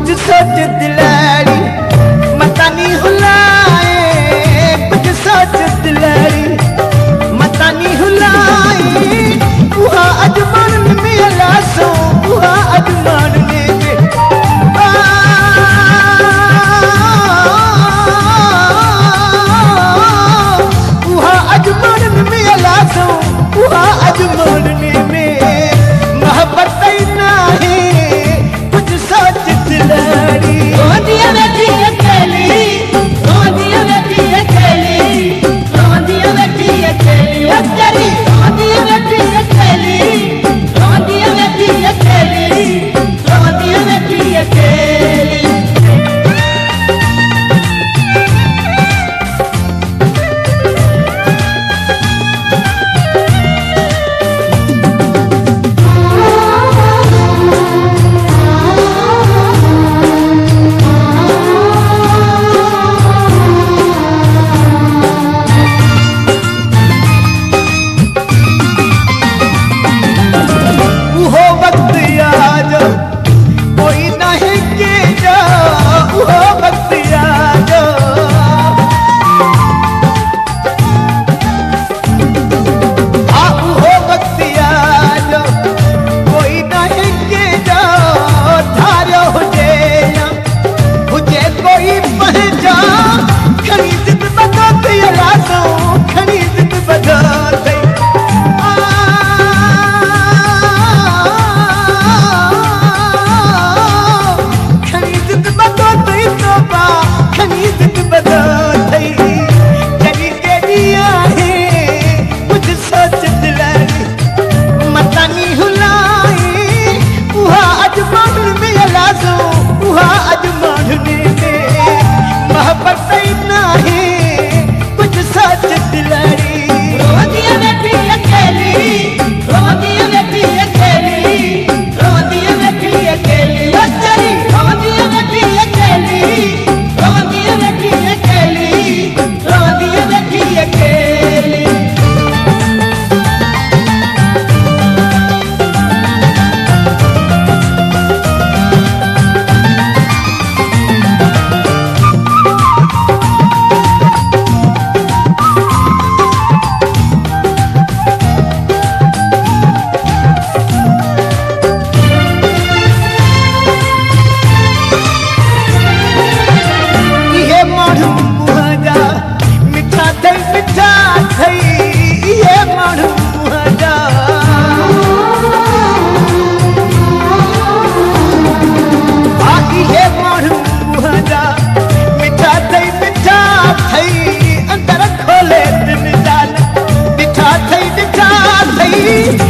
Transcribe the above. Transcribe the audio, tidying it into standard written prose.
कुछ सोच दिलाड़ी मतानी हुलाए कुछ सोच दिलाड़ी मतानी हुलाए उहा अजमान में अलासो उहा अजमान में उहा अजमान में अलासो उहा अजमान में मोहब्बत नहीं कुछ सोच दिलाड़ी रोंदिया बैठी अकेली रोंदिया बैठी अकेली रोंदिया बैठी अकेली अकेली रोंदिया बैठी अकेली रोंदिया बैठी अकेली रोंदिया बैठी अकेली उहो वक्त याद कोई नहीं के जा उहो वक्त याद उहो वक्त याद कोई नहीं के जा धारो हुजे कोई पहचान खड़ी जिद बदत अलासो खड़ी जिद बदत खनीज़त बदल जड़ी केड़ी आहे कुछ सोच दिलाड़ी मतानी हुलाई उहा अजमान में अलासो उहा अजमान में मोहब्बत नहीं कुछ सोच दिलाड़ी रोंदिया बैठी अकेली रोंदिया बैठी अकेली रोंदिया बैठी अकेली अकेली रोंदिया बैठी अकेली रोंदिया बैठी अकेली रोंदिया बैठी अकेली ये माण्हू मुंहिंजा मिठा थई ये माण्हू मुंहिंजा ये माण्हू मुंहिंजा मिठा थई अंदर खोले दिन जान मिठा थई